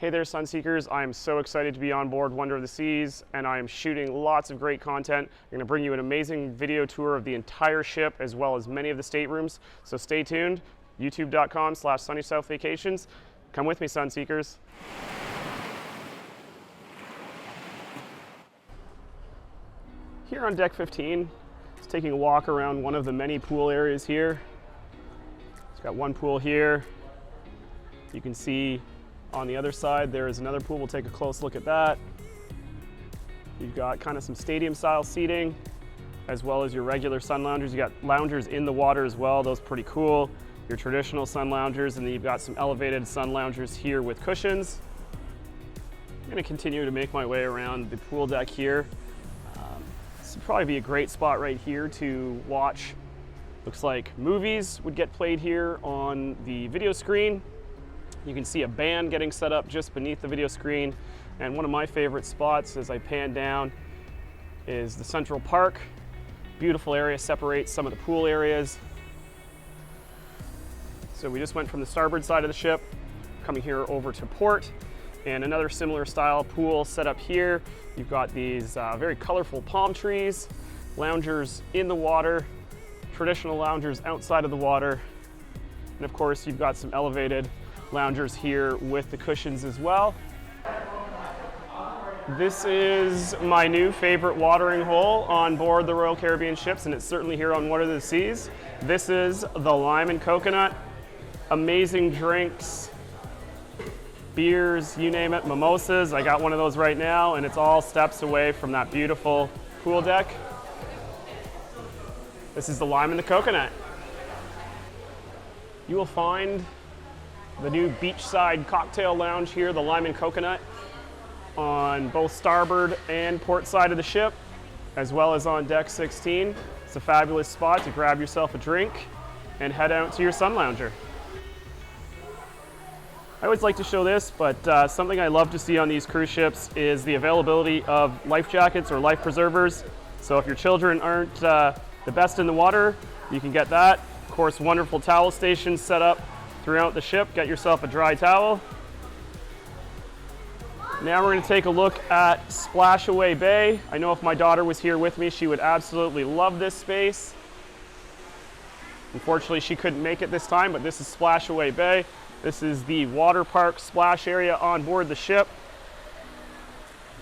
Hey there, Sunseekers. I am so excited to be on board Wonder of the Seas, and I am shooting lots of great content. I'm going to bring you an amazing video tour of the entire ship, as well as many of the staterooms. So stay tuned, youtube.com/sunnysouthvacations. Come with me, Sunseekers. Here on deck 15, just taking a walk around one of the many pool areas here. It's got one pool here. You can see on the other side, there is another pool. We'll take a close look at that. You've got kind of some stadium style seating, as well as your regular sun loungers. You got loungers in the water as well. Those are pretty cool. Your traditional sun loungers, and then you've got some elevated sun loungers here with cushions. I'm gonna continue to make my way around the pool deck here. This would probably be a great spot right here to watch. Looks like movies would get played here on the video screen. You can see a band getting set up just beneath the video screen. And one of my favorite spots as I pan down is the Central Park. Beautiful area, separates some of the pool areas. So we just went from the starboard side of the ship, coming here over to port, and another similar style pool set up here. You've got these very colorful palm trees, loungers in the water, traditional loungers outside of the water, and of course you've got some elevated loungers here with the cushions as well. This is my new favorite watering hole on board the Royal Caribbean ships, and it's certainly here on Wonder of the Seas. This is the lime and coconut. Amazing drinks, beers, you name it, mimosas. I got one of those right now, and it's all steps away from that beautiful pool deck. This is the lime and the coconut. You will find the new beachside cocktail lounge here, the lime and coconut, on both starboard and port side of the ship, as well as on deck 16. It's a fabulous spot to grab yourself a drink and head out to your sun lounger. I always like to show this, but something I love to see on these cruise ships is the availability of life jackets or life preservers. So if your children aren't the best in the water, you can get that. Of course, wonderful towel stations set up throughout the ship. Get yourself a dry towel. Now we're going to take a look at Splashaway Bay. I know if my daughter was here with me, she would absolutely love this space. Unfortunately, she couldn't make it this time, but this is Splashaway Bay. This is the water park splash area on board the ship.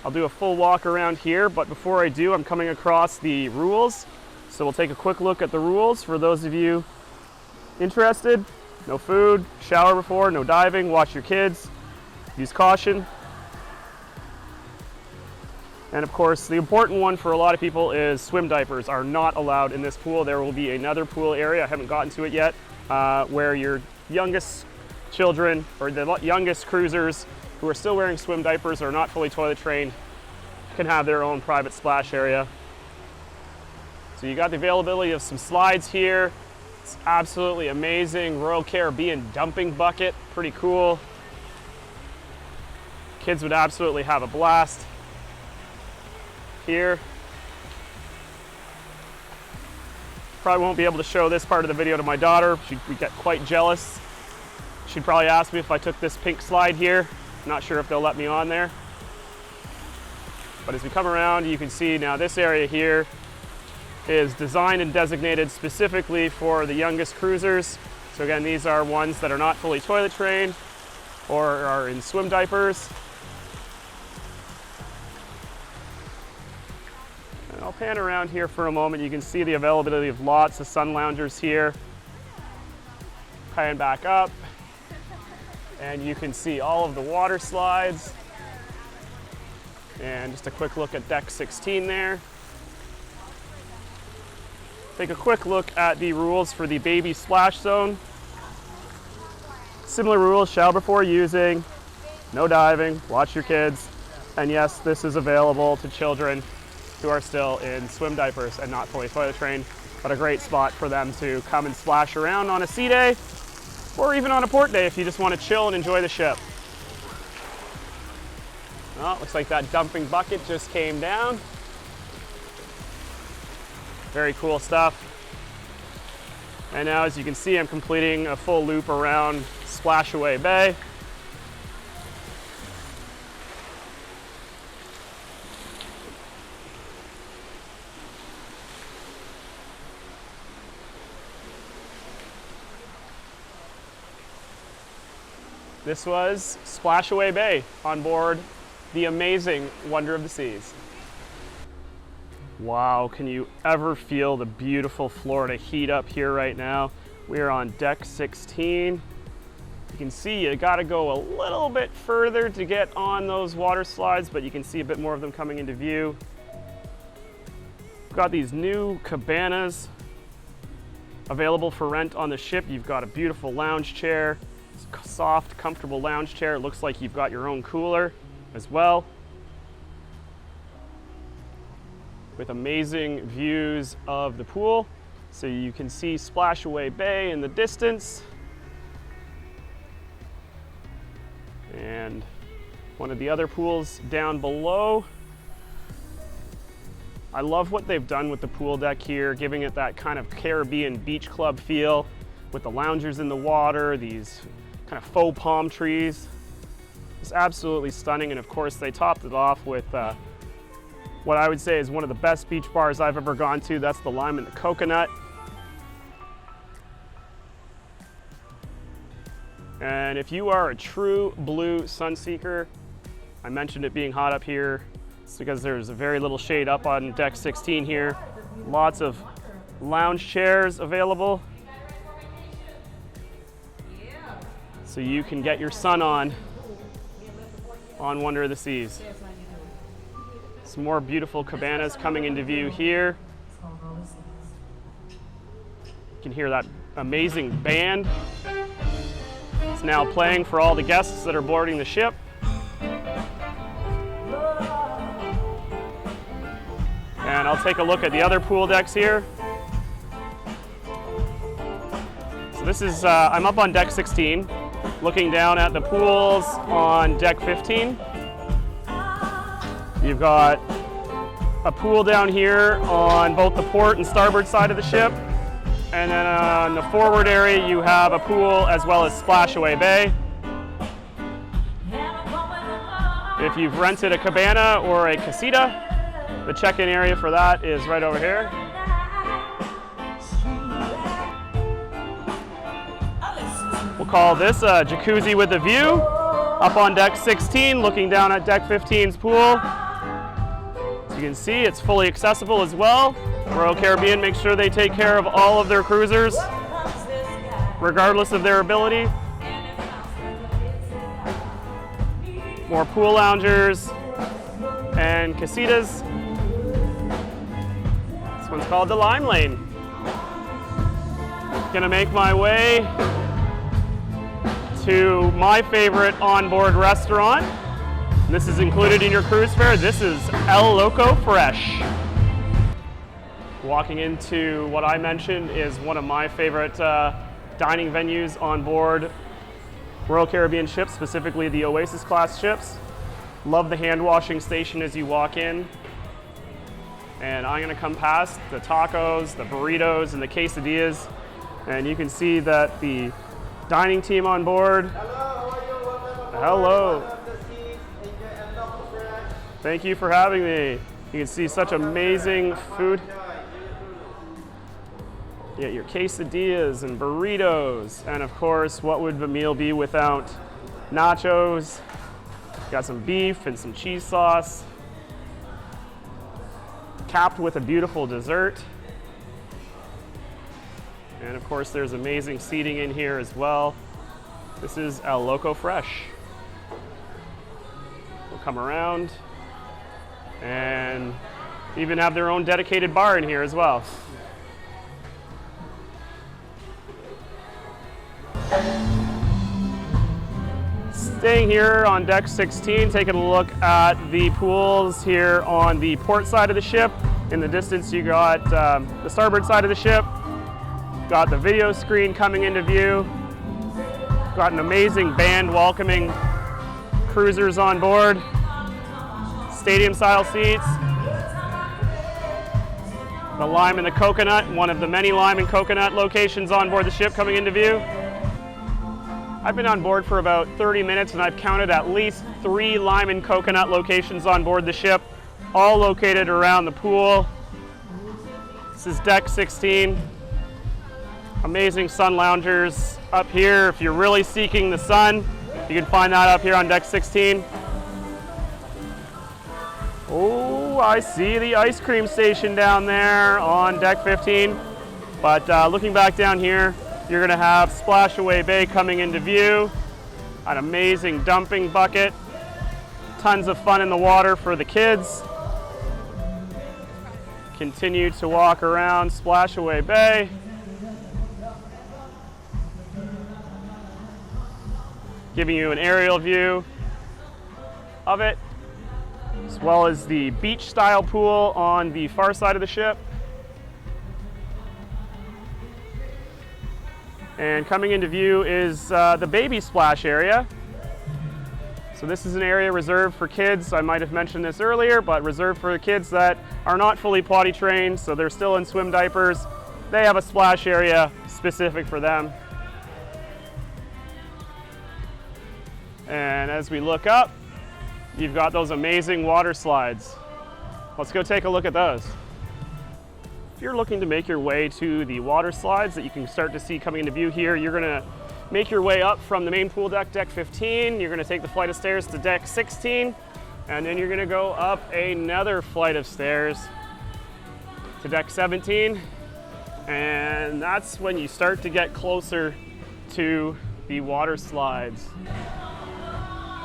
I'll do a full walk around here, but before I do, I'm coming across the rules. So we'll take a quick look at the rules for those of you interested. No food, shower before, no diving, watch your kids, use caution. And of course, the important one for a lot of people is swim diapers are not allowed in this pool. There will be another pool area, I haven't gotten to it yet, where your youngest children or the youngest cruisers who are still wearing swim diapers or are not fully toilet trained can have their own private splash area. So you got the availability of some slides here. It's absolutely amazing. Royal Caribbean dumping bucket, pretty cool. Kids would absolutely have a blast here. Probably won't be able to show this part of the video to my daughter. She'd get quite jealous. She'd probably ask me if I took this pink slide here. Not sure if they'll let me on there. But as we come around, you can see now this area here is designed and designated specifically for the youngest cruisers. So again, these are ones that are not fully toilet trained or are in swim diapers. And I'll pan around here for a moment. You can see the availability of lots of sun loungers here. Pan back up, and you can see all of the water slides. And just a quick look at deck 16 there. Take a quick look at the rules for the baby splash zone. Similar rules, shower before using, no diving, watch your kids, and yes, this is available to children who are still in swim diapers and not fully toilet trained, but a great spot for them to come and splash around on a sea day, or even on a port day if you just want to chill and enjoy the ship. Well, looks like that dumping bucket just came down. Very cool stuff. And now, as you can see, I'm completing a full loop around Splashaway Bay. This was Splashaway Bay on board the amazing Wonder of the Seas. Wow, can you ever feel the beautiful Florida heat up here right now? We are on deck 16. You can see you gotta go a little bit further to get on those water slides, but you can see a bit more of them coming into view. We've got these new cabanas available for rent on the ship. You've got a beautiful lounge chair, soft, comfortable lounge chair. It looks like you've got your own cooler as well, with amazing views of the pool. So you can see Splashaway Bay in the distance. And one of the other pools down below. I love what they've done with the pool deck here, giving it that kind of Caribbean beach club feel with the loungers in the water, these kind of faux palm trees. It's absolutely stunning, and of course they topped it off with what I would say is one of the best beach bars I've ever gone to. That's the lime and the coconut. And if you are a true blue sun seeker, I mentioned it being hot up here. It's because there's a very little shade up on deck 16 here. Lots of lounge chairs available, so you can get your sun on Wonder of the Seas. Some more beautiful cabanas coming into view here. You can hear that amazing band. It's now playing for all the guests that are boarding the ship. And I'll take a look at the other pool decks here. So this is, I'm up on deck 16, looking down at the pools on deck 15. You've got a pool down here on both the port and starboard side of the ship. And then on the forward area, you have a pool as well as Splashaway Bay. If you've rented a cabana or a casita, the check-in area for that is right over here. We'll call this a jacuzzi with a view. Up on deck 16, looking down at deck 15's pool. As you can see, it's fully accessible as well. Royal Caribbean makes sure they take care of all of their cruisers, regardless of their ability. More pool loungers and casitas. This one's called the Lime Lane. Gonna make my way to my favorite onboard restaurant. This is included in your cruise fare. This is Loco Fresh. Walking into what I mentioned is one of my favorite dining venues on board Royal Caribbean ships, specifically the Oasis Class ships. Love the hand washing station as you walk in. And I'm gonna come past the tacos, the burritos, and the quesadillas. And you can see that the dining team on board. Hello. Thank you for having me. You can see such amazing food. You get your quesadillas and burritos, and of course, what would the meal be without nachos? Got some beef and some cheese sauce, capped with a beautiful dessert. And of course, there's amazing seating in here as well. This is Loco Fresh. We'll come around and even have their own dedicated bar in here as well. Staying here on deck 16, taking a look at the pools here on the port side of the ship. In the distance, you got the starboard side of the ship. Got the video screen coming into view. Got an amazing band welcoming cruisers on board. Stadium style seats. The lime and the coconut, one of the many lime and coconut locations on board the ship coming into view. I've been on board for about 30 minutes and I've counted at least 3 lime and coconut locations on board the ship, all located around the pool. This is deck 16. Amazing sun loungers up here if you're really seeking the sun. You can find that up here on deck 16. Oh, I see the ice cream station down there on deck 15. But looking back down here, you're gonna have Splashaway Bay coming into view. An amazing dumping bucket. Tons of fun in the water for the kids. Continue to walk around Splashaway Bay. Giving you an aerial view of it, as well as the beach style pool on the far side of the ship. And coming into view is the baby splash area. So this is an area reserved for kids. I might have mentioned this earlier, but reserved for kids that are not fully potty trained, so they're still in swim diapers. They have a splash area specific for them. And as we look up, you've got those amazing water slides. Let's go take a look at those. If you're looking to make your way to the water slides that you can start to see coming into view here, you're gonna make your way up from the main pool deck, deck 15. You're gonna take the flight of stairs to deck 16, and then you're gonna go up another flight of stairs to deck 17. And that's when you start to get closer to the water slides.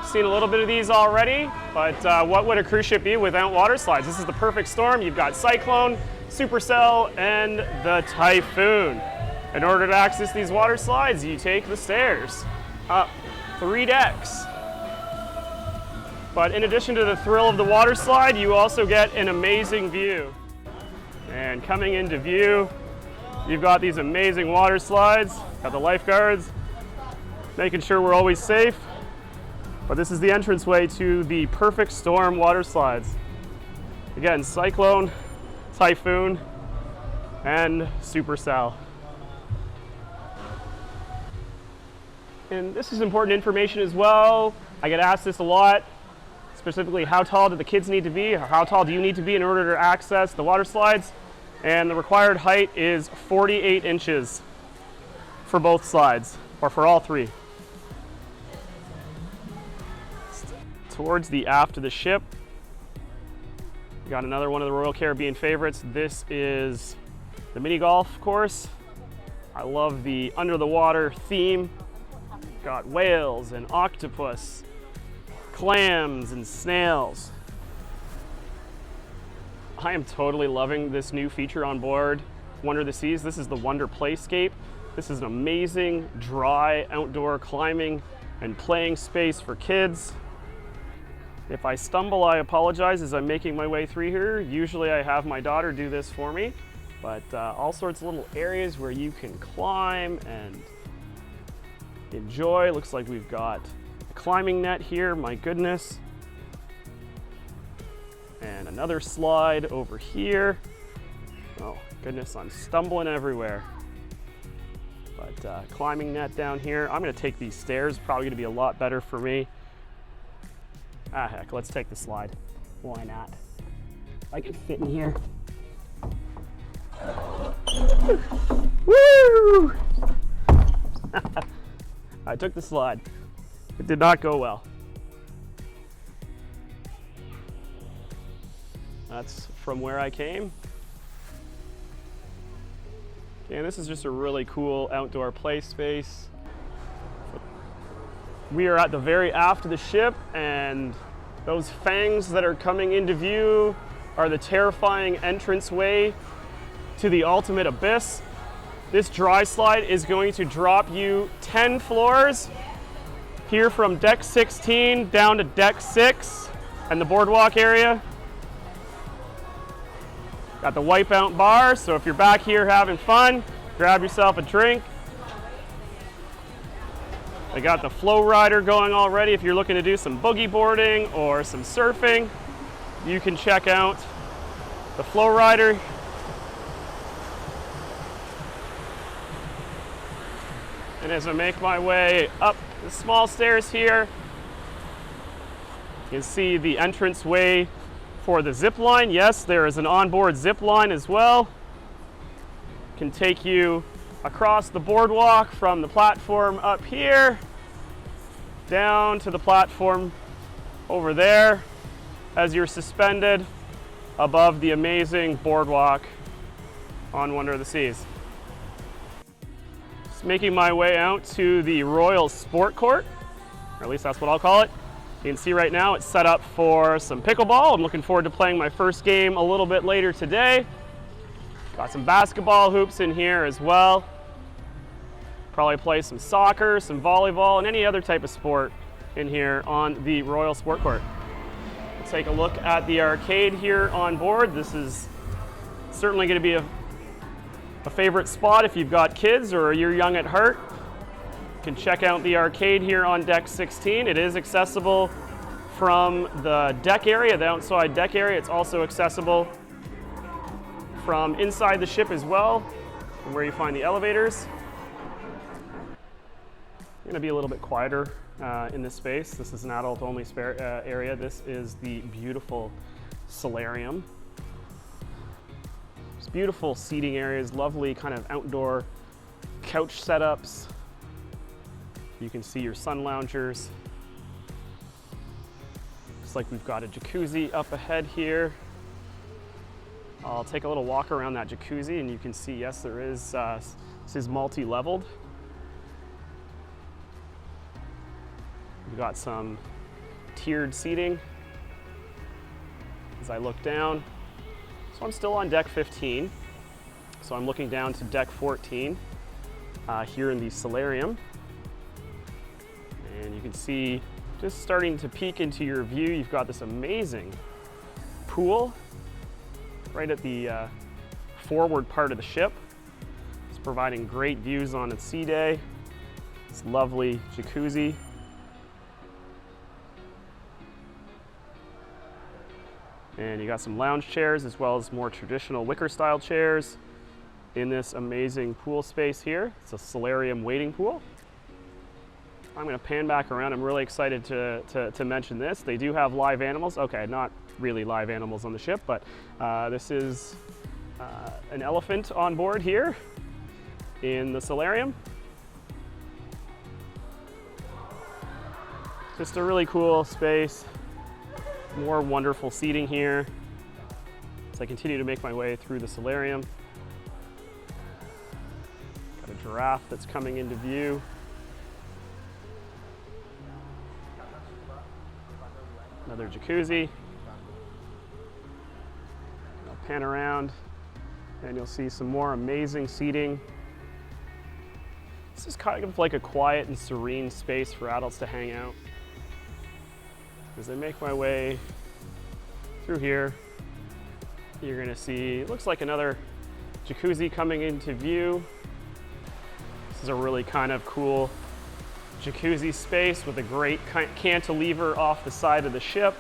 Seen a little bit of these already, but what would a cruise ship be without water slides? This is the perfect storm. You've got Cyclone, Supercell, and the Typhoon. In order to access these water slides, you take the stairs up 3 decks. But in addition to the thrill of the water slide, you also get an amazing view. And coming into view, you've got these amazing water slides, got the lifeguards, making sure we're always safe. But this is the entranceway to the perfect storm water slides. Again, Cyclone, Typhoon, and Supercell. And this is important information as well. I get asked this a lot, specifically how tall do the kids need to be, or how tall do you need to be in order to access the water slides? And the required height is 48 inches for both slides, or for all 3. Towards the aft of the ship, we got another one of the Royal Caribbean favorites. This is the mini golf course. I love the under the water theme. Got whales and octopus, clams and snails. I am totally loving this new feature on board Wonder of the Seas. This is the Wonder Playscape. This is an amazing dry outdoor climbing and playing space for kids. If I stumble, I apologize as I'm making my way through here. Usually I have my daughter do this for me, but all sorts of little areas where you can climb and enjoy. Looks like we've got a climbing net here, my goodness. And another slide over here. Oh goodness, I'm stumbling everywhere. But climbing net down here. I'm gonna take these stairs, probably gonna be a lot better for me. Ah, heck, let's take the slide. Why not? I can fit in here. Woo! I took the slide. It did not go well. That's from where I came. Okay, and this is just a really cool outdoor play space. We are at the very aft of the ship, and those fangs that are coming into view are the terrifying entranceway to the ultimate abyss. This dry slide is going to drop you 10 floors here from deck 16 down to deck 6 and the boardwalk area. Got the Wipeout Bar, so if you're back here having fun, grab yourself a drink. They got the FlowRider going already. If you're looking to do some boogie boarding or some surfing, you can check out the FlowRider. And as I make my way up the small stairs here, you can see the entranceway for the ZipLine. Yes, there is an onboard ZipLine as well. Can take you across the boardwalk from the platform up here down to the platform over there as you're suspended above the amazing boardwalk on Wonder of the Seas. Just making my way out to the Royal Sport Court, or at least that's what I'll call it. You can see right now it's set up for some pickleball. I'm looking forward to playing my first game a little bit later today. Got some basketball hoops in here as well. Probably play some soccer, some volleyball, and any other type of sport in here on the Royal Sport Court. We'll take a look at the arcade here on board. This is certainly going to be a favorite spot if you've got kids or you're young at heart. You can check out the arcade here on deck 16. It is accessible from the deck area, the outside deck area. It's also accessible from inside the ship as well, from where you find the elevators. Going to be a little bit quieter in this space. This is an adult-only area. This is the beautiful solarium. There's beautiful seating areas, lovely kind of outdoor couch setups. You can see your sun loungers. Looks like we've got a jacuzzi up ahead here. I'll take a little walk around that jacuzzi and you can see, yes, there is, this is multi-leveled. We've got some tiered seating as I look down. So I'm still on deck 15. So I'm looking down to deck 14 here in the solarium. And you can see just starting to peek into your view, you've got this amazing pool right at the forward part of the ship. It's providing great views on a sea day. This lovely jacuzzi. And you got some lounge chairs as well as more traditional wicker style chairs in this amazing pool space here. It's a solarium wading pool. I'm going to pan back around. I'm really excited to mention this. They do have live animals. Okay, not really live animals on the ship, but this is an elephant on board here in the solarium. Just a really cool space. More wonderful seating here as I continue to make my way through the solarium. Got a giraffe that's coming into view. Another jacuzzi. I'll pan around and you'll see some more amazing seating. This is kind of like a quiet and serene space for adults to hang out. As I make my way through here, you're going to see, it looks like another jacuzzi coming into view. This is a really kind of cool jacuzzi space with a great cantilever off the side of the ship.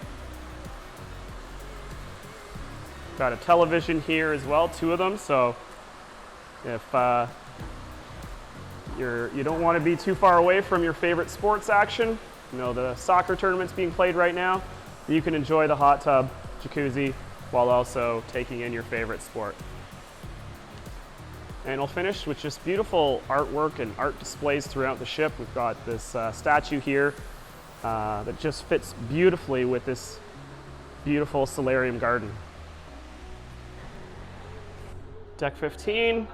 Got a television here as well, 2 of them, so if you don't want to be too far away from your favorite sports action, you know, the soccer tournament's being played right now, you can enjoy the hot tub jacuzzi while also taking in your favorite sport. And we'll finish with just beautiful artwork and art displays throughout the ship. We've got this statue here that just fits beautifully with this beautiful solarium garden. Deck 15,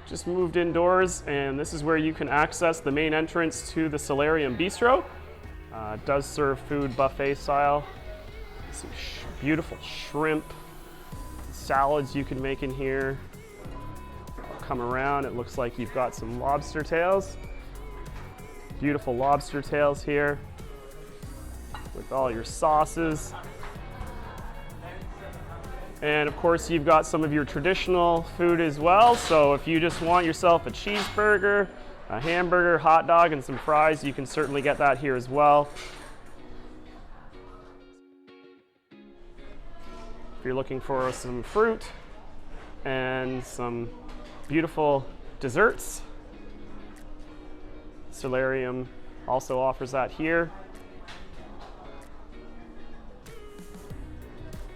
just moved indoors, and this is where you can access the main entrance to the Solarium Bistro. It does serve food buffet style. Some beautiful shrimp, salads you can make in here. I'll come around, it looks like you've got some lobster tails. Beautiful lobster tails here with all your sauces. And of course you've got some of your traditional food as well. So if you just want yourself a cheeseburger, a hamburger, hot dog, and some fries, you can certainly get that here as well. If you're looking for some fruit and some beautiful desserts, Solarium also offers that here.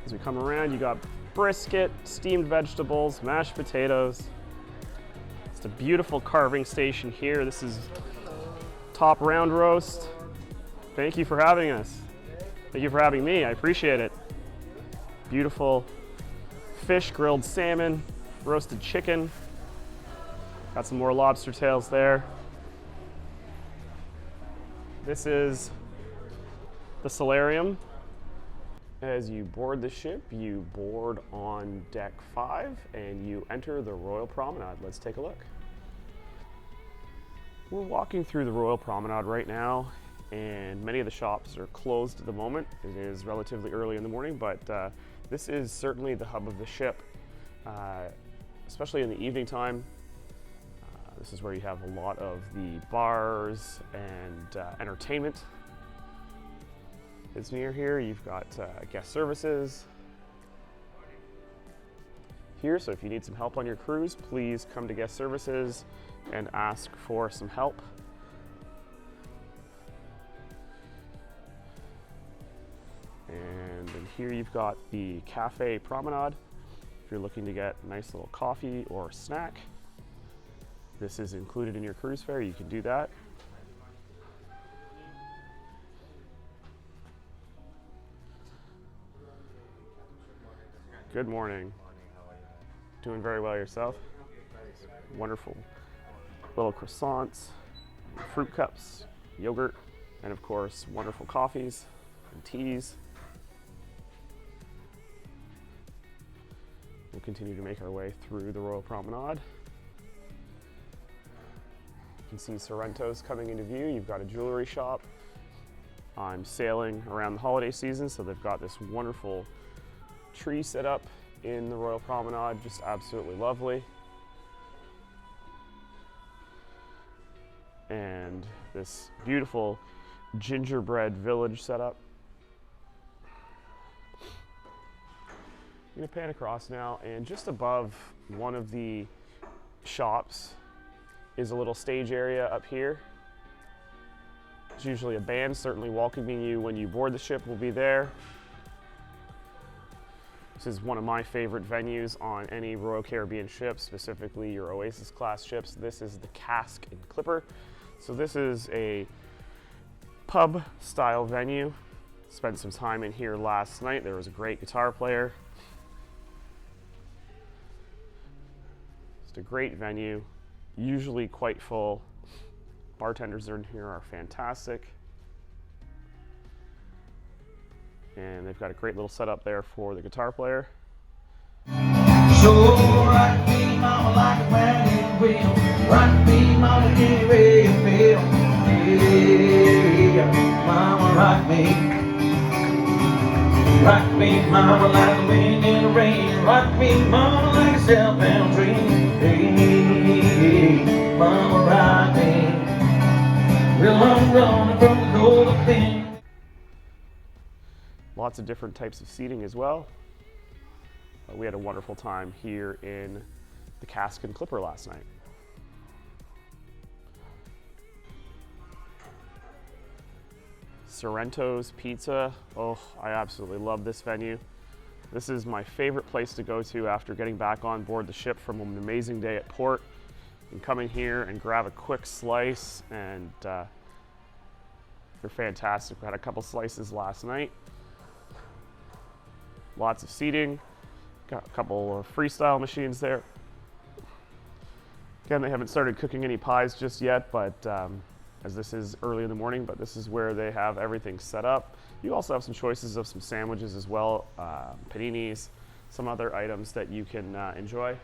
As we come around, you got brisket, steamed vegetables, mashed potatoes. It's a beautiful carving station here. This is top round roast, Thank you for having us. Thank you for having me. I appreciate it. Beautiful fish, grilled salmon, roasted chicken. Got some more lobster tails there. This is the solarium. As you board the ship, you board on deck 5 and you enter the Royal Promenade. Let's take a look. We're walking through the Royal Promenade right now, and many of the shops are closed at the moment. It is relatively early in the morning, but this is certainly the hub of the ship, especially in the evening time. This is where you have a lot of the bars and entertainment. It's near here. You've got guest services here, so if you need some help on your cruise, please come to guest services and ask for some help. And then here you've got the Cafe Promenade. If you're looking to get a nice little coffee or snack, this is included in your cruise fare. You can do that. Good morning. Doing very well yourself? Wonderful. Little croissants, fruit cups, yogurt, and of course, wonderful coffees and teas. We'll continue to make our way through the Royal Promenade. You can see Sorrento's coming into view. You've got a jewelry shop. I'm sailing around the holiday season, so they've got this wonderful tree set up in the Royal Promenade, just absolutely lovely. And this beautiful gingerbread village setup. I'm gonna pan across now, and just above one of the shops is a little stage area up here. It's usually a band certainly welcoming you when you board the ship will be there. This is one of my favorite venues on any Royal Caribbean ship, specifically your Oasis Class ships. This is the Cask and Clipper. So this is a pub style venue. Spent some time in here last night. There was a great guitar player. Just a great venue, usually quite full. Bartenders in here are fantastic. And they've got a great little setup there for the guitar player. So rock me, mama, like a wagon wheel. Rock me, mama, any way you feel. Yeah, mama, rock me. Rock me, mama, like the wind in the rain. Rock me, mama, like a southbound dream. Hey, mama, rock me. Real long run from the cold of things. Lots of different types of seating as well. We had a wonderful time here in the Cask and Clipper last night. Sorrento's Pizza. Oh, I absolutely love this venue. This is my favorite place to go to after getting back on board the ship from an amazing day at port. You can come in here and grab a quick slice, and they're fantastic. We had a couple slices last night. Lots of seating. Got a couple of freestyle machines there. Again, they haven't started cooking any pies just yet, but as this is early in the morning, but this is where they have everything set up. You also have some choices of some sandwiches as well, paninis, some other items that you can enjoy.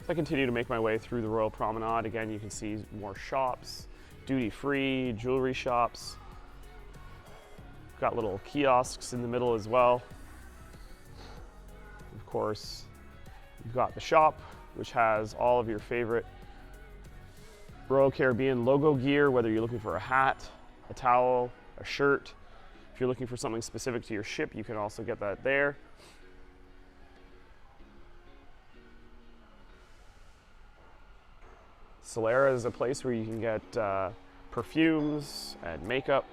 I continue to make my way through the Royal Promenade. Again, you can see more shops, duty-free, jewelry shops. Got little kiosks in the middle as well. Of course, you've got the shop, which has all of your favorite Royal Caribbean logo gear, whether you're looking for a hat, a towel, a shirt. If you're looking for something specific to your ship, you can also get that there. Solera is a place where you can get perfumes and makeup.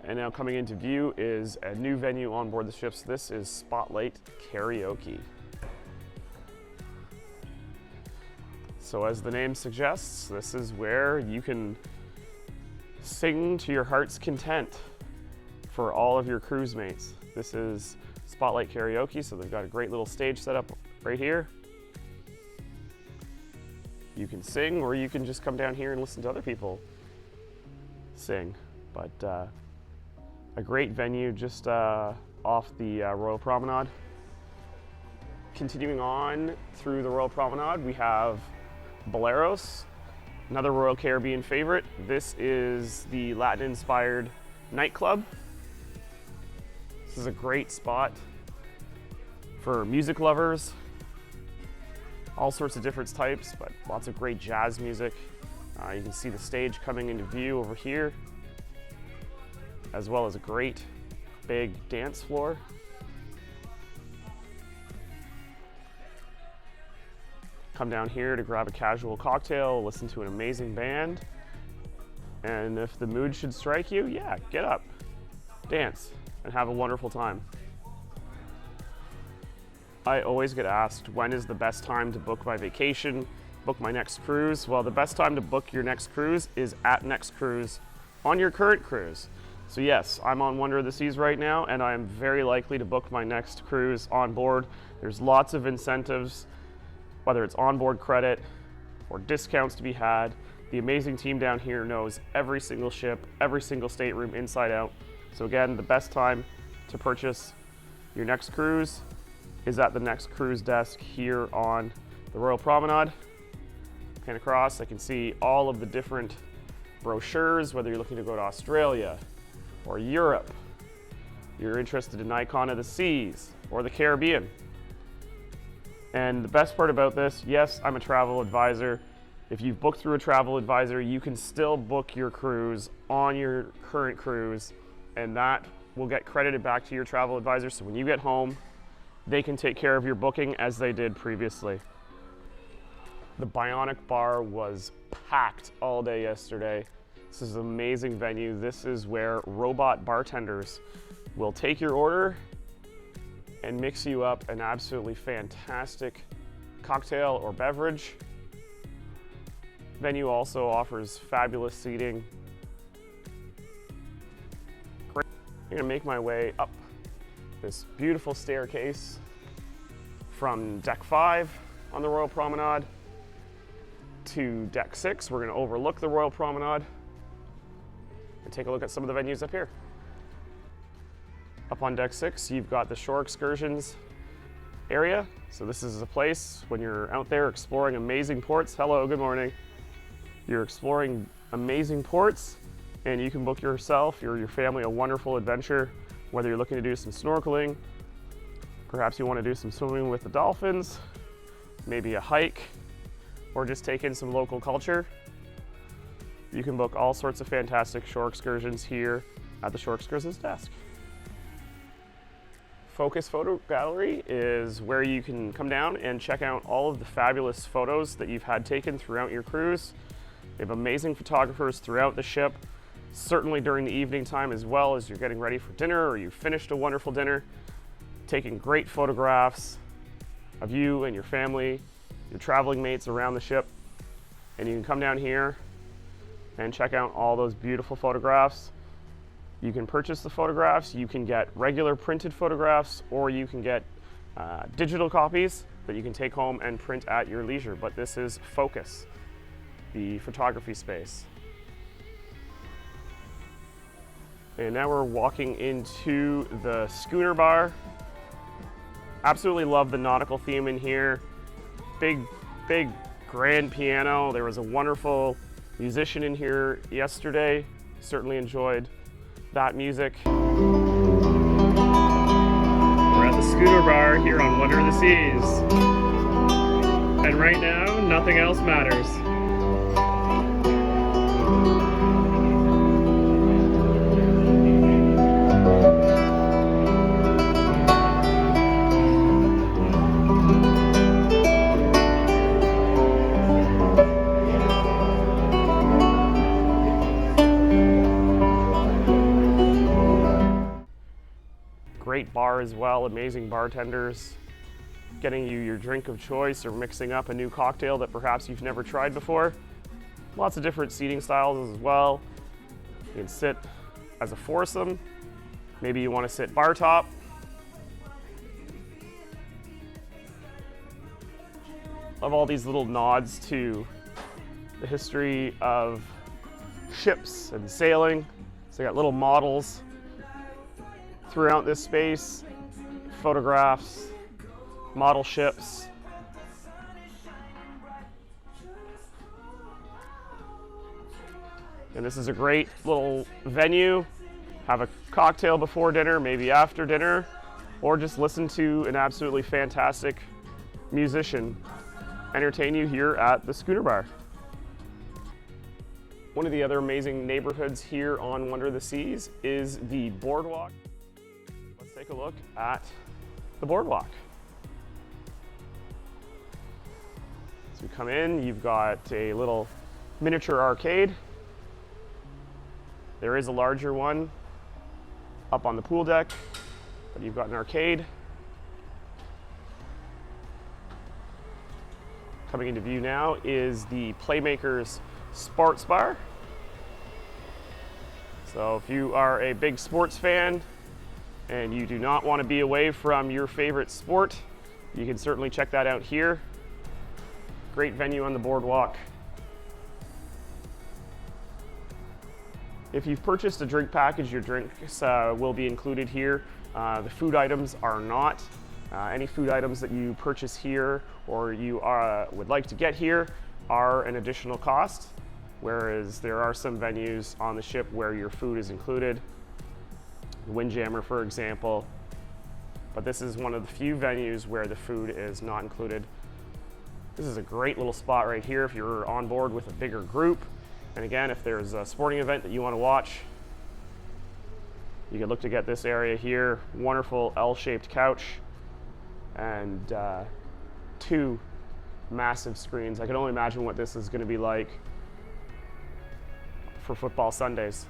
And now coming into view is a new venue on board the ships. This is Spotlight Karaoke. So as the name suggests, this is where you can sing to your heart's content for all of your cruise mates. This is Spotlight Karaoke, so they've got a great little stage set up right here. You can sing, or you can just come down here and listen to other people sing. But a great venue just off the Royal Promenade. Continuing on through the Royal Promenade, we have Boleros, another Royal Caribbean favorite. This is the Latin-inspired nightclub. This is a great spot for music lovers, all sorts of different types, but lots of great jazz music. You can see the stage coming into view over here, as well as a great big dance floor. Come down here to grab a casual cocktail, listen to an amazing band, and if the mood should strike you, yeah, get up, dance, and have a wonderful time. I always get asked, when is the best time to book my vacation, book my next cruise? Well, the best time to book your next cruise is at Next Cruise on your current cruise. So yes, I'm on Wonder of the Seas right now, and I am very likely to book my next cruise on board. There's lots of incentives, whether it's onboard credit or discounts to be had. The amazing team down here knows every single ship, every single stateroom inside out. So again, the best time to purchase your next cruise is at the Next Cruise desk here on the Royal Promenade. Pan across, I can see all of the different brochures, whether you're looking to go to Australia or Europe, you're interested in Icon of the Seas or the Caribbean. And the best part about this, yes, I'm a travel advisor. If you've booked through a travel advisor, you can still book your cruise on your current cruise, and that will get credited back to your travel advisor. So when you get home, they can take care of your booking as they did previously. The Bionic Bar was packed all day yesterday. This is an amazing venue. This is where robot bartenders will take your order and mix you up an absolutely fantastic cocktail or beverage. Venue also offers fabulous seating. Great. I'm gonna make my way up this beautiful staircase from deck 5 on the Royal Promenade to deck 6. We're gonna overlook the Royal Promenade and take a look at some of the venues up here. Up on deck 6, you've got the Shore Excursions area. So this is a place when you're out there exploring amazing ports. Hello, good morning. You're exploring amazing ports, and you can book yourself or your family a wonderful adventure, whether you're looking to do some snorkeling, perhaps you want to do some swimming with the dolphins, maybe a hike, or just take in some local culture. You can book all sorts of fantastic shore excursions here at the Shore Excursions desk. Focus Photo Gallery is where you can come down and check out all of the fabulous photos that you've had taken throughout your cruise. They have amazing photographers throughout the ship, certainly during the evening time as well as you're getting ready for dinner or you've finished a wonderful dinner, taking great photographs of you and your family, your traveling mates around the ship. And you can come down here and check out all those beautiful photographs. You can purchase the photographs, you can get regular printed photographs, or you can get digital copies that you can take home and print at your leisure. But this is Focus, the photography space. And now we're walking into the Schooner Bar. Absolutely love the nautical theme in here. Big grand piano. There was a wonderful musician in here yesterday. Certainly enjoyed that music. We're at the Schooner Bar here on Wonder of the Seas. And right now, nothing else matters. great bar as well, amazing bartenders, getting you your drink of choice or mixing up a new cocktail that perhaps you've never tried before. Lots of different seating styles as well. You can sit as a foursome. Maybe you want to sit bar top. Love all these little nods to the history of ships and sailing. So you got little models throughout this space, photographs, model ships. And this is a great little venue. Have a cocktail before dinner, maybe after dinner, or just listen to an absolutely fantastic musician entertain you here at the Schooner Bar. One of the other amazing neighborhoods here on Wonder of the Seas is the Boardwalk. Let's take a look at the Boardwalk. As we come in, you've got a little miniature arcade. There is a larger one up on the pool deck, but you've got an arcade. Coming into view now is the Playmakers Sports Bar. So if you are a big sports fan and you do not want to be away from your favorite sport, you can certainly check that out here. Great venue on the boardwalk. If you've purchased a drink package, your drinks will be included here. The food items are not. Any food items that you purchase here or you would like to get here are an additional cost, whereas there are some venues on the ship where your food is included. Windjammer, for example. But this is one of the few venues where the food is not included. This is a great little spot right here if you're on board with a bigger group. And again, if there's a sporting event that you want to watch, you can look to get this area here. Wonderful L-shaped couch and two massive screens. I can only imagine what this is going to be like for football Sundays.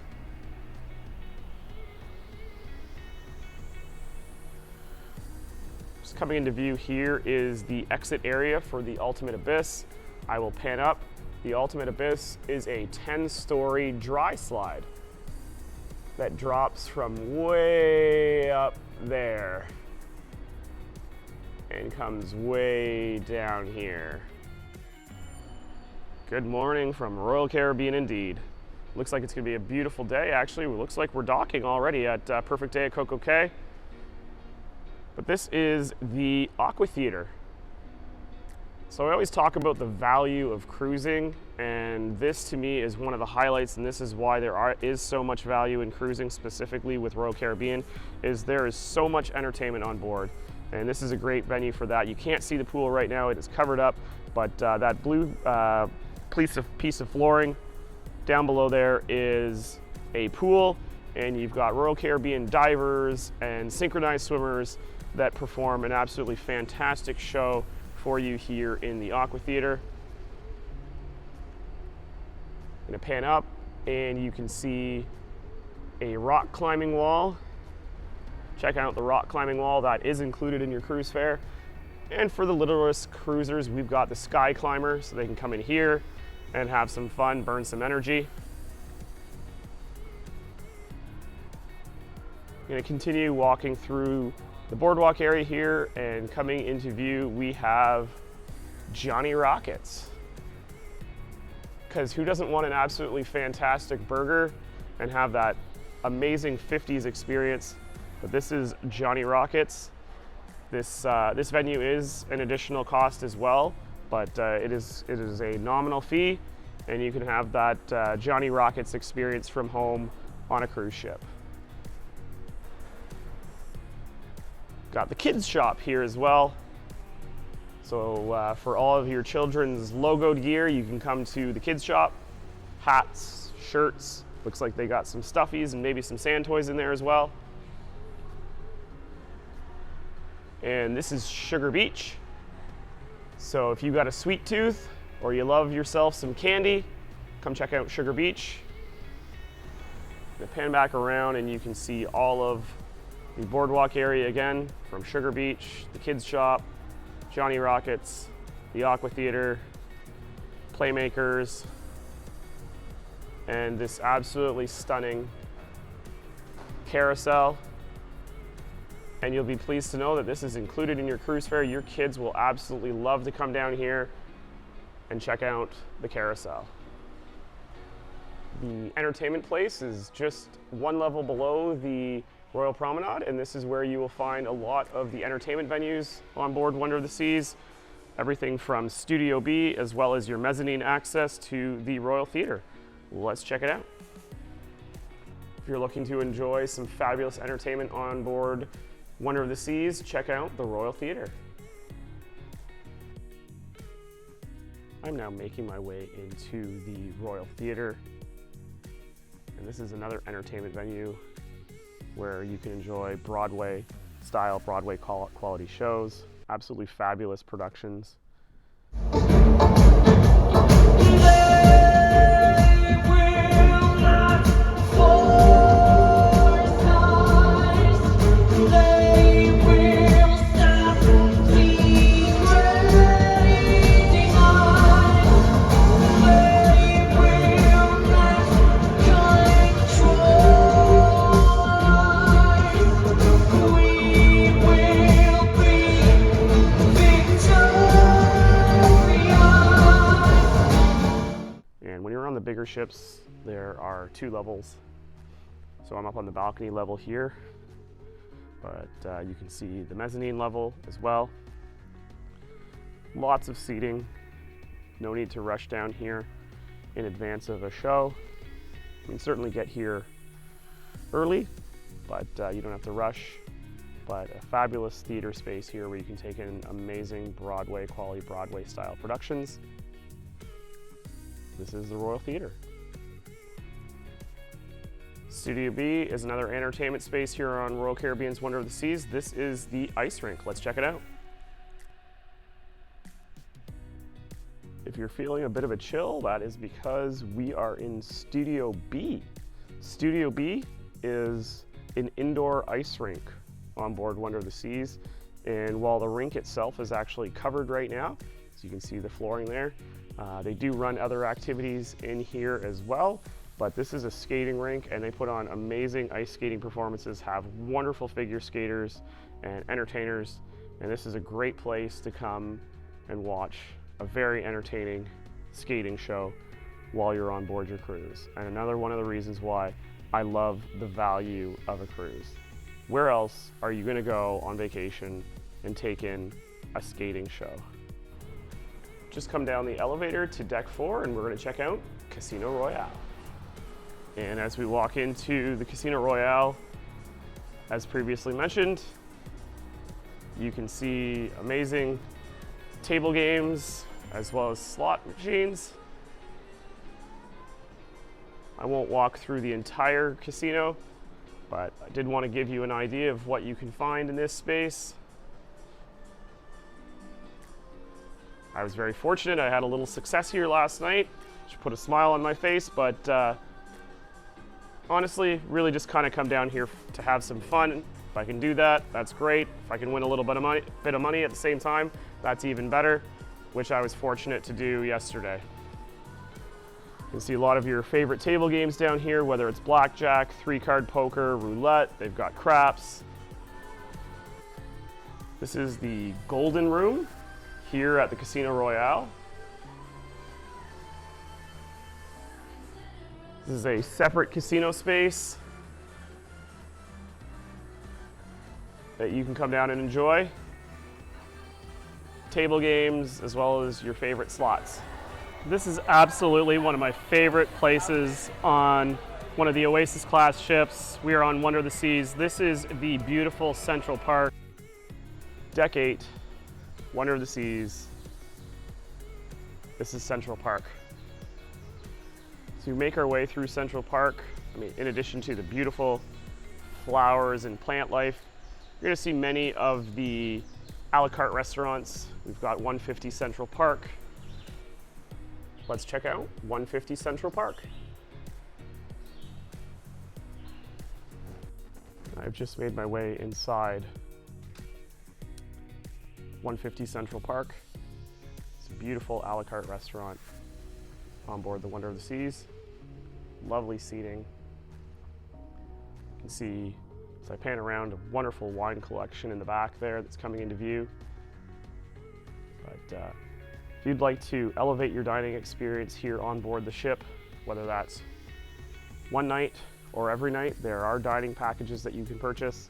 Just coming into view here is the exit area for the Ultimate Abyss. I will pan up. The Ultimate Abyss is a 10-story dry slide that drops from way up there and comes way down here. Good morning from Royal Caribbean indeed. Looks like it's gonna be a beautiful day. Actually, it looks like we're docking already at Perfect Day at Coco Cay. But this is the Aqua Theatre. So I always talk about the value of cruising, and this to me is one of the highlights, and this is why there is so much value in cruising, specifically with Royal Caribbean, is there is so much entertainment on board. And this is a great venue for that. You can't see the pool right now, it is covered up, but that blue piece of flooring down below there is a pool, and you've got Royal Caribbean divers and synchronized swimmers that perform an absolutely fantastic show for you here in the Aqua Theatre. I'm gonna pan up and you can see a rock climbing wall. Check out the rock climbing wall, that is included in your cruise fare. And for the littlest cruisers, we've got the sky climber, so they can come in here and have some fun, burn some energy. I'm gonna continue walking through the boardwalk area here, and coming into view, we have Johnny Rockets. Because who doesn't want an absolutely fantastic burger and have that amazing 50s experience? But this is Johnny Rockets. This venue is an additional cost as well, but it is a nominal fee, and you can have that Johnny Rockets experience from home on a cruise ship. Got the kids shop here as well. So for all of your children's logoed gear, you can come to the kids shop. Hats, shirts, looks like they got some stuffies and maybe some sand toys in there as well. And this is Sugar Beach. So if you got a sweet tooth or you love yourself some candy, come check out Sugar Beach. I'm gonna pan back around and you can see all of The Boardwalk area again, from Sugar Beach, the Kids Shop, Johnny Rockets, the Aqua Theatre, Playmakers, and this absolutely stunning carousel. And you'll be pleased to know that this is included in your cruise fare. Your kids will absolutely love to come down here and check out the carousel. The entertainment place is just one level below the Royal Promenade, and this is where you will find a lot of the entertainment venues on board Wonder of the Seas. Everything from Studio B, as well as your mezzanine access to the Royal Theatre. Let's check it out. If you're looking to enjoy some fabulous entertainment on board Wonder of the Seas, check out the Royal Theatre. I'm now making my way into the Royal Theatre, and this is another entertainment venue where you can enjoy Broadway style, Broadway quality shows, absolutely fabulous productions. Bigger ships, there are 2 levels. So I'm up on the balcony level here, but you can see the mezzanine level as well. Lots of seating. No need to rush down here in advance of a show. You can certainly get here early, but you don't have to rush. But a fabulous theater space here where you can take in amazing Broadway quality, Broadway style productions. This is the Royal Theatre. Studio B is another entertainment space here on Royal Caribbean's Wonder of the Seas. This is the ice rink. Let's check it out. If you're feeling a bit of a chill, that is because we are in Studio B. Studio B is an indoor ice rink on board Wonder of the Seas. And while the rink itself is actually covered right now, so you can see the flooring there, they do run other activities in here as well, but this is a skating rink and they put on amazing ice skating performances, have wonderful figure skaters and entertainers, and this is a great place to come and watch a very entertaining skating show while you're on board your cruise. And another one of the reasons why I love the value of a cruise. Where else are you gonna go on vacation and take in a skating show? Just come down the elevator to deck 4 and we're going to check out Casino Royale. And as we walk into the Casino Royale, as previously mentioned, you can see amazing table games as well as slot machines. I won't walk through the entire casino, but I did want to give you an idea of what you can find in this space. I was very fortunate. I had a little success here last night, which put a smile on my face, but honestly, really just kind of come down here to have some fun. If I can do that, that's great. If I can win a little bit of money at the same time, that's even better, which I was fortunate to do yesterday. You can see a lot of your favorite table games down here, whether it's blackjack, 3-card poker, roulette, they've got craps. This is the Golden Room here at the Casino Royale. This is a separate casino space that you can come down and enjoy. Table games as well as your favorite slots. This is absolutely one of my favorite places on one of the Oasis Class ships. We are on Wonder of the Seas. This is the beautiful Central Park. Deck 8, Wonder of the Seas. This is Central Park. So we make our way through Central Park. I mean, in addition to the beautiful flowers and plant life, you're gonna see many of the a la carte restaurants. We've got 150 Central Park. Let's check out 150 Central Park. I've just made my way inside 150 Central Park. It's a beautiful a la carte restaurant on board the Wonder of the Seas. Lovely seating. You can see, as I pan around, a wonderful wine collection in the back there that's coming into view. But if you'd like to elevate your dining experience here on board the ship, whether that's one night or every night, there are dining packages that you can purchase.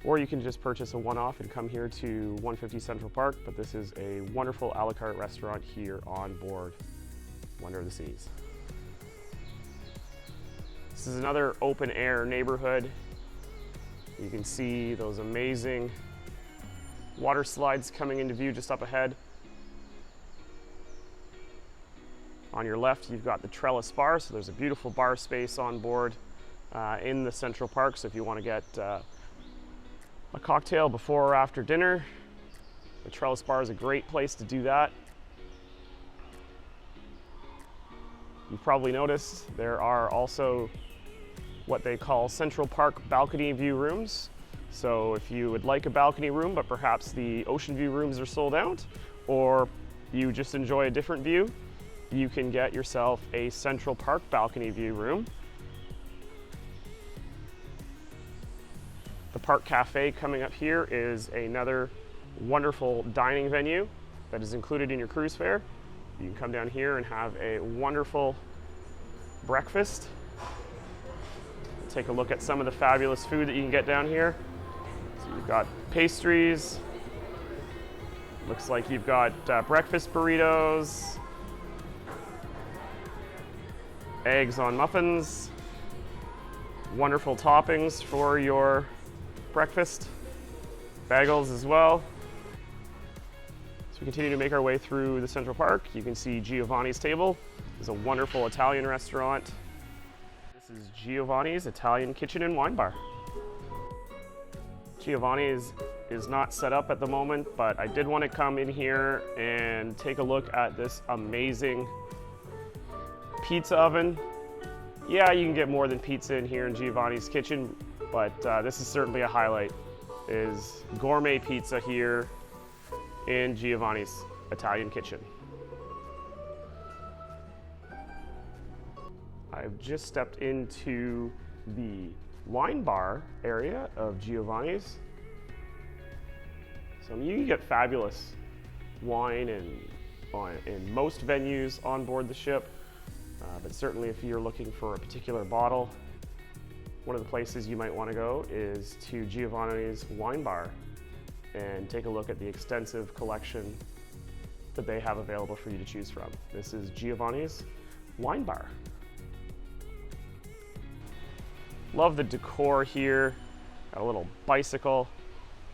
Or you can just purchase a one-off and come here to 150 Central Park, but this is a wonderful a la carte restaurant here on board Wonder of the Seas. This is another open-air neighborhood. You can see those amazing water slides coming into view just up ahead. On your left, you've got the trellis bar, so there's a beautiful bar space on board in the Central Park. So if you want to get a cocktail before or after dinner, the trellis bar is a great place to do that. You've probably noticed there are also what they call Central Park balcony view rooms. So if you would like a balcony room, but perhaps the ocean view rooms are sold out, or you just enjoy a different view, you can get yourself a Central Park balcony view room. The Park Cafe coming up here is another wonderful dining venue that is included in your cruise fare. You can come down here and have a wonderful breakfast. Take a look at some of the fabulous food that you can get down here. So you've got pastries. Looks like you've got breakfast burritos, eggs on muffins, wonderful toppings for your breakfast, bagels as well. So we continue to make our way through the Central Park. You can see Giovanni's Table. It's a wonderful Italian restaurant. This is Giovanni's Italian Kitchen and Wine Bar. Giovanni's is not set up at the moment, but I did want to come in here and take a look at this amazing pizza oven. Yeah, you can get more than pizza in here in Giovanni's kitchen, but this is certainly a highlight, is gourmet pizza here in Giovanni's Italian kitchen. I've just stepped into the wine bar area of Giovanni's. So you can get fabulous wine in most venues on board the ship. But certainly if you're looking for a particular bottle, one of the places you might want to go is to Giovanni's Wine Bar and take a look at the extensive collection that they have available for you to choose from. This is Giovanni's Wine Bar. Love the decor here. Got a little bicycle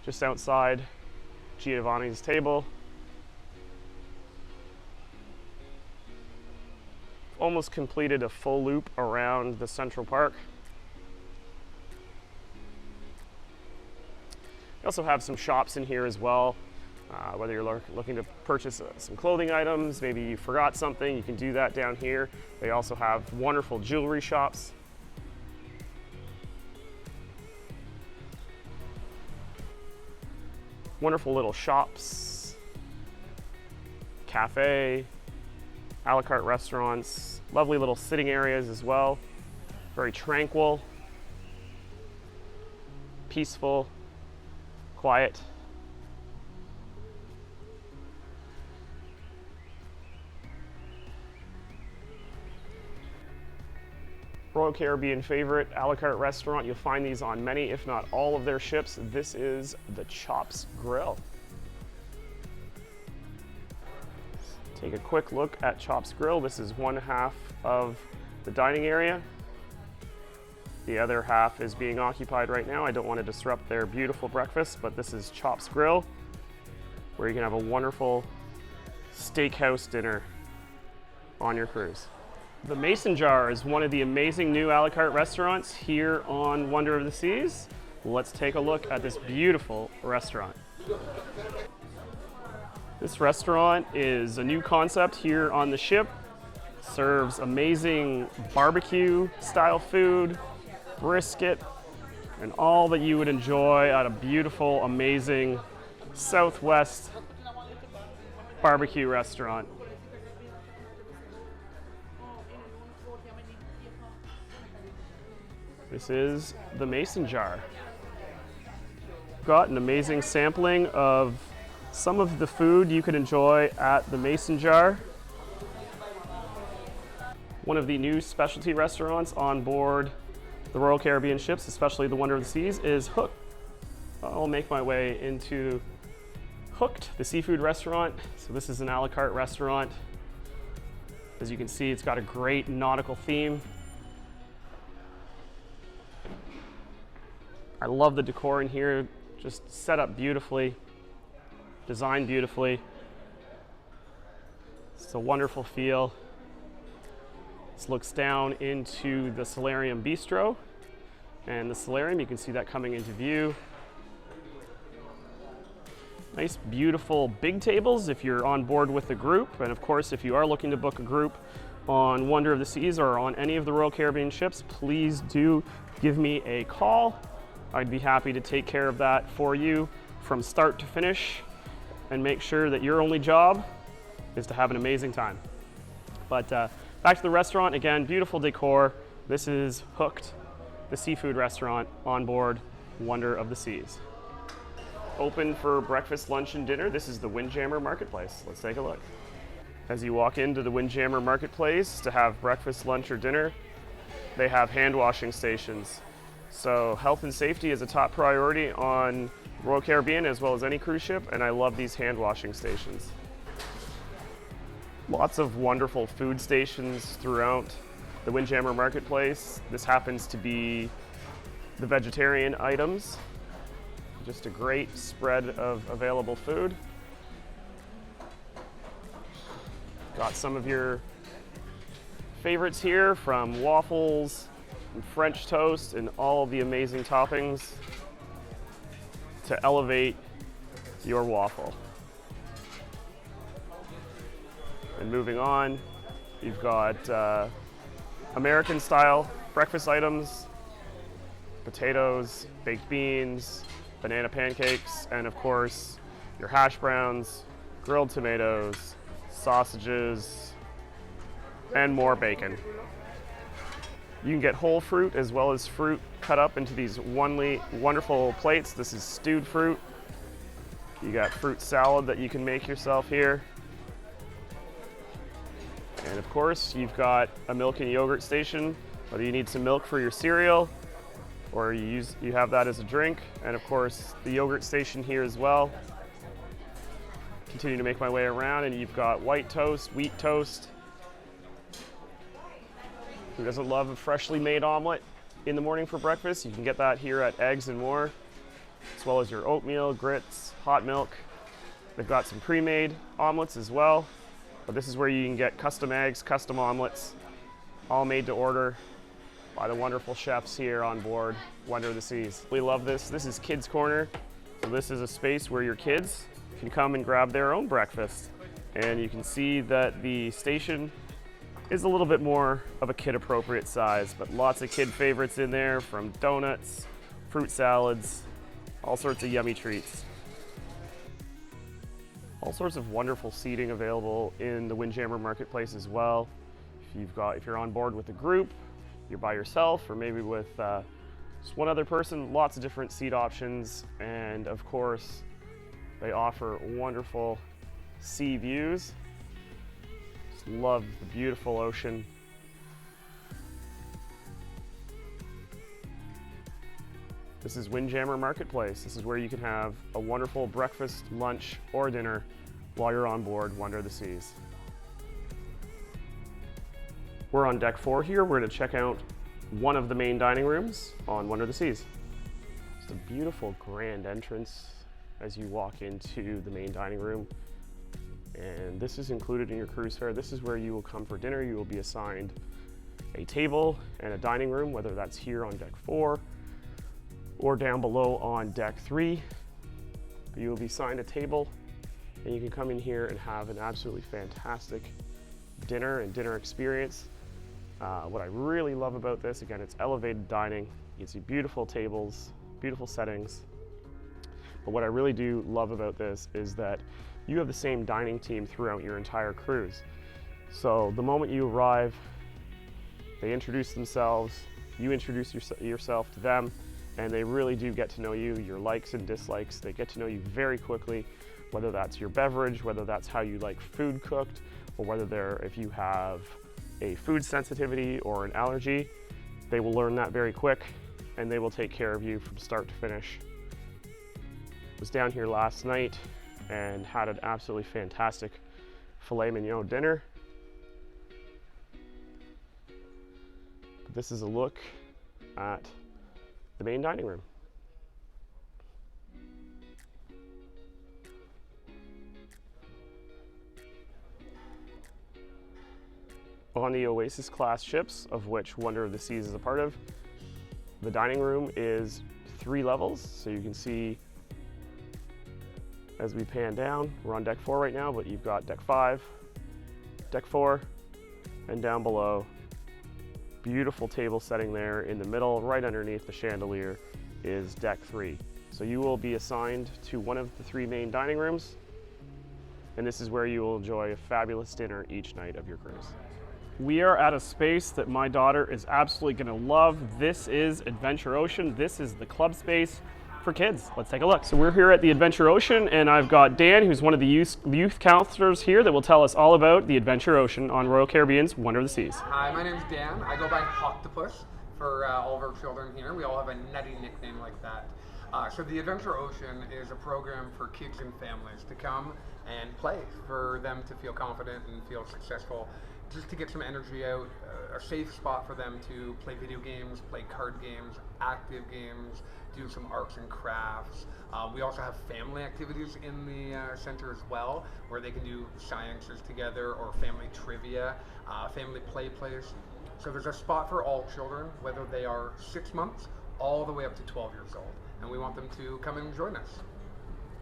just outside Giovanni's table. Almost completed a full loop around the Central Park. We also have some shops in here as well. Whether you're looking to purchase some clothing items, maybe you forgot something, you can do that down here. They also have wonderful jewelry shops. Wonderful little shops, cafe, a la carte restaurants, lovely little sitting areas as well. Very tranquil, peaceful, quiet. Royal Caribbean favorite a la carte restaurant. You'll find these on many, if not all of their ships. This is the Chops Grill. Take a quick look at Chops Grill. This is one half of the dining area. The other half is being occupied right now. I don't want to disrupt their beautiful breakfast, but this is Chops Grill, where you can have a wonderful steakhouse dinner on your cruise. The Mason Jar is one of the amazing new a la carte restaurants here on Wonder of the Seas. Let's take a look at this beautiful restaurant. This restaurant is a new concept here on the ship. Serves amazing barbecue style food, brisket, and all that you would enjoy at a beautiful, amazing Southwest barbecue restaurant. This is the Mason Jar. Got an amazing sampling of some of the food you could enjoy at the Mason Jar. One of the new specialty restaurants on board the Royal Caribbean ships, especially the Wonder of the Seas, is Hooked. I'll make my way into Hooked, the seafood restaurant. So this is an a la carte restaurant. As you can see, it's got a great nautical theme. I love the decor in here, just set up beautifully, designed beautifully. It's a wonderful feel. This looks down into the Solarium Bistro, and the Solarium, you can see that coming into view. Nice, beautiful big tables if you're on board with a group, and of course, if you are looking to book a group on Wonder of the Seas or on any of the Royal Caribbean ships, please do give me a call. I'd be happy to take care of that for you from start to finish and make sure that your only job is to have an amazing time. But back to the restaurant, again, beautiful decor. This is Hooked, the seafood restaurant on board Wonder of the Seas. Open for breakfast, lunch, and dinner. This is the Windjammer Marketplace. Let's take a look. As you walk into the Windjammer Marketplace to have breakfast, lunch, or dinner, they have hand washing stations. So health and safety is a top priority on Royal Caribbean as well as any cruise ship, and I love these hand washing stations. Lots of wonderful food stations throughout the Windjammer Marketplace. This happens to be the vegetarian items. Just a great spread of available food. Got some of your favorites here, from waffles and French toast and all the amazing toppings to elevate your waffle. And moving on, you've got American style breakfast items, potatoes, baked beans, banana pancakes, and of course your hash browns, grilled tomatoes, sausages, and more bacon. You can get whole fruit as well as fruit cut up into these wonderful plates. This is stewed fruit. You got fruit salad that you can make yourself here. And of course, you've got a milk and yogurt station, whether you need some milk for your cereal or you have that as a drink. And of course, the yogurt station here as well. Continue to make my way around, and you've got white toast, wheat toast. Who doesn't love a freshly made omelet in the morning for breakfast? You can get that here at Eggs and More, as well as your oatmeal, grits, hot milk. They've got some pre-made omelets as well, but this is where you can get custom eggs, custom omelets, all made to order by the wonderful chefs here on board Wonder of the Seas. We love this. This is Kids Corner. So this is a space where your kids can come and grab their own breakfast. And you can see that the station is a little bit more of a kid-appropriate size, but lots of kid favorites in there, from donuts, fruit salads, all sorts of yummy treats. All sorts of wonderful seating available in the Windjammer Marketplace as well. If you're on board with a group, you're by yourself, or maybe with just one other person, lots of different seat options, and of course, they offer wonderful sea views. Love the beautiful ocean. This is Windjammer Marketplace. This is where you can have a wonderful breakfast, lunch, or dinner while you're on board Wonder of the Seas. We're on deck 4 here. We're going to check out one of the main dining rooms on Wonder of the Seas. It's a beautiful grand entrance as you walk into the main dining room. And this is included in your cruise fare. This is where you will come for dinner. You will be assigned a table and a dining room, whether that's here on deck 4 or down below on deck 3. You will be assigned a table, and you can come in here and have an absolutely fantastic dinner and dinner experience. What I really love about this, again, it's elevated dining. You can see beautiful tables, beautiful settings. But what I really do love about this is that you have the same dining team throughout your entire cruise. So the moment you arrive, they introduce themselves, you introduce yourself to them, and they really do get to know you, your likes and dislikes. They get to know you very quickly, whether that's your beverage, whether that's how you like food cooked, or whether if you have a food sensitivity or an allergy. They will learn that very quick, and they will take care of you from start to finish. I was down here last night and had an absolutely fantastic filet mignon dinner. This is a look at the main dining room. On the Oasis Class ships, of which Wonder of the Seas is a part of, the dining room is 3 levels. So you can see as we pan down, we're on deck 4 right now, but you've got deck 5, deck 4, and down below, beautiful table setting there in the middle, right underneath the chandelier, is deck 3. So you will be assigned to one of the 3 main dining rooms, and this is where you will enjoy a fabulous dinner each night of your cruise. We are at a space that my daughter is absolutely going to love. This is Adventure Ocean. This is the club space for kids. Let's take a look. So we're here at the Adventure Ocean, and I've got Dan, who's one of the youth counselors here, that will tell us all about the Adventure Ocean on Royal Caribbean's Wonder of the Seas. Hi, my name's Dan. I go by Octopus for all of our children here. We all have a nutty nickname like that. So the Adventure Ocean is a program for kids and families to come and play, for them to feel confident and feel successful, just to get some energy out, a safe spot for them to play video games, play card games, active games, do some arts and crafts. We also have family activities in the center as well, where they can do sciences together or family trivia, family play place. So there's a spot for all children, whether they are 6 months all the way up to 12 years old. And we want them to come and join us.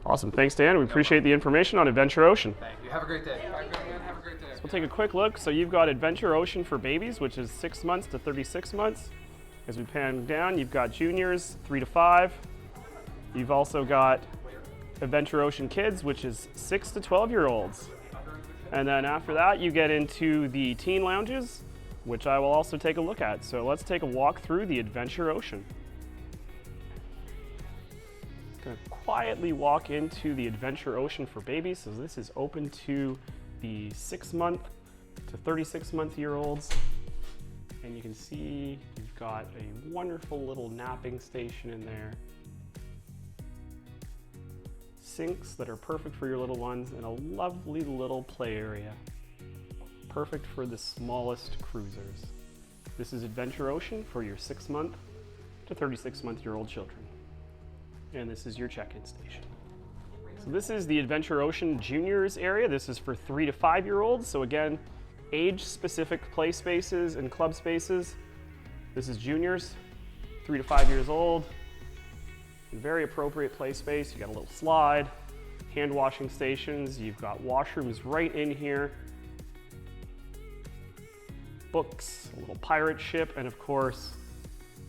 Awesome, thanks Dan. We appreciate the information on Adventure Ocean. Thank you. Have a great day. Have a great day. So we'll take a quick look. So you've got Adventure Ocean for babies, which is 6 months to 36 months. As we pan down, you've got juniors, 3 to 5. You've also got Adventure Ocean Kids, which is 6 to 12-year-olds. And then after that, you get into the teen lounges, which I will also take a look at. So let's take a walk through the Adventure Ocean. Gonna quietly walk into the Adventure Ocean for babies. So this is open to the 6 month to 36 month year olds. And you can see you've got a wonderful little napping station in there. Sinks that are perfect for your little ones, and a lovely little play area. Perfect for the smallest cruisers. This is Adventure Ocean for your 6 month to 36 month year old children. And this is your check-in station. So this is the Adventure Ocean Juniors area. This is for 3 to 5 year olds. So again, age-specific play spaces and club spaces. This is juniors, 3 to 5 years old. Very appropriate play space. You got a little slide, hand washing stations. You've got washrooms right in here. Books, a little pirate ship, and of course,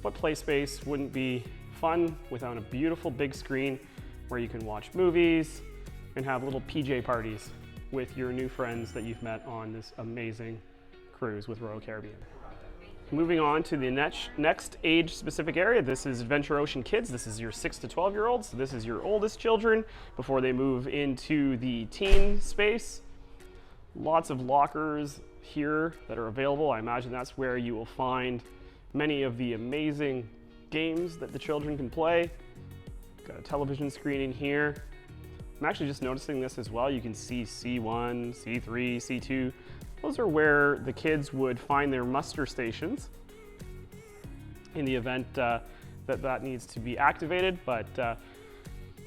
what play space wouldn't be fun without a beautiful big screen where you can watch movies and have little PJ parties with your new friends that you've met on this amazing cruise with Royal Caribbean. Moving on to the next age-specific area, this is Adventure Ocean Kids. This is your 6 to 12-year-olds. So this is your oldest children before they move into the teen space. Lots of lockers here that are available. I imagine that's where you will find many of the amazing games that the children can play. Got a television screen in here. I'm actually just noticing this as well. You can see C1, C3, C2. Those are where the kids would find their muster stations in the event that needs to be activated, but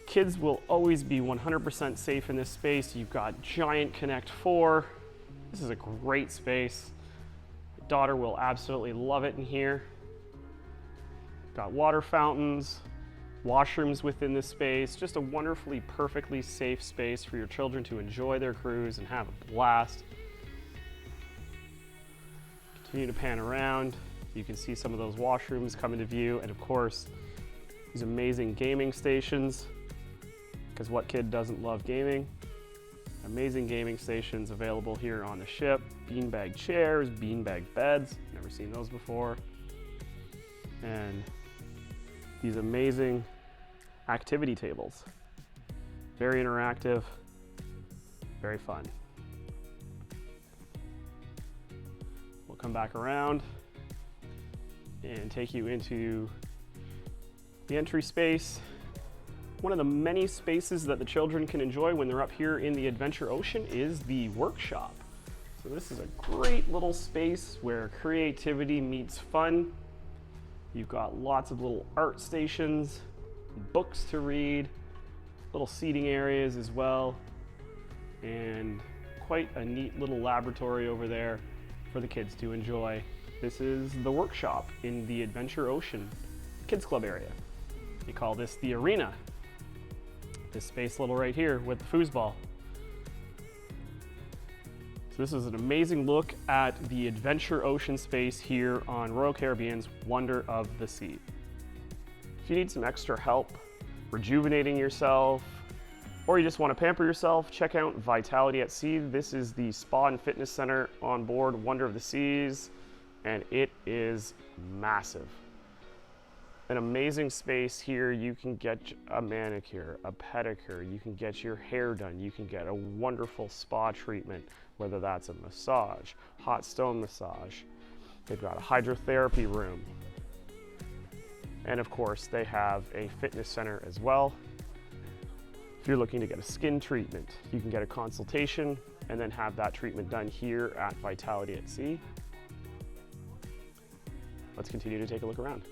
kids will always be 100% safe in this space. You've got giant Connect 4. This is a great space. My daughter will absolutely love it in here. Got water fountains, washrooms within this space, just a wonderfully, perfectly safe space for your children to enjoy their cruise and have a blast. Continue to pan around. You can see some of those washrooms come into view, and of course, these amazing gaming stations, because what kid doesn't love gaming? Amazing gaming stations available here on the ship. Beanbag chairs, beanbag beds, never seen those before. And these amazing activity tables. Very interactive, very fun. We'll come back around and take you into the entry space. One of the many spaces that the children can enjoy when they're up here in the Adventure Ocean is the workshop. So this is a great little space where creativity meets fun. You've got lots of little art stations, books to read, little seating areas as well, and quite a neat little laboratory over there for the kids to enjoy. This is the workshop in the Adventure Ocean Kids Club area. They call this the arena. This space little right here with the foosball. So this is an amazing look at the Adventure Ocean space here on Royal Caribbean's Wonder of the Sea. If you need some extra help rejuvenating yourself, or you just want to pamper yourself, check out Vitality at Sea. This is the spa and fitness center on board Wonder of the Seas, and it is massive. An amazing space here. You can get a manicure, a pedicure, you can get your hair done, you can get a wonderful spa treatment, whether that's a massage, hot stone massage. They've got a hydrotherapy room. And of course, they have a fitness center as well. If you're looking to get a skin treatment, you can get a consultation and then have that treatment done here at Vitality at Sea. Let's continue to take a look around.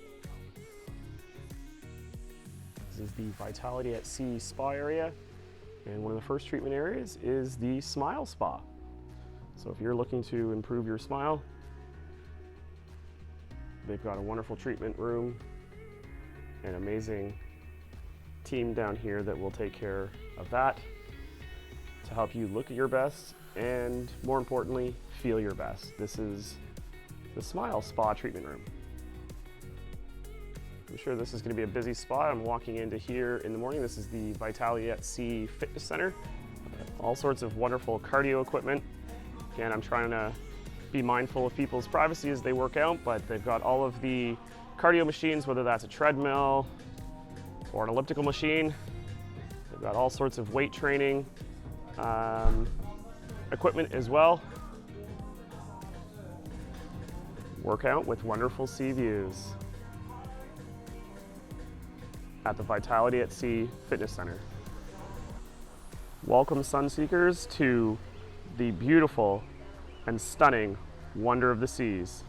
This is the Vitality at Sea spa area, and one of the first treatment areas is the Smile Spa. So if you're looking to improve your smile, they've got a wonderful treatment room, an amazing team down here that will take care of that to help you look at your best and, more importantly, feel your best. This is the Smile Spa treatment room. I'm sure this is going to be a busy spot. I'm walking into here in the morning. This is the Vitality at Sea Fitness Center. All sorts of wonderful cardio equipment. Again, I'm trying to be mindful of people's privacy as they work out, but they've got all of the cardio machines, whether that's a treadmill or an elliptical machine. They've got all sorts of weight training equipment as well. Workout with wonderful sea views at the Vitality at Sea Fitness Center. Welcome, Sunseekers, to the beautiful and stunning Wonder of the Seas.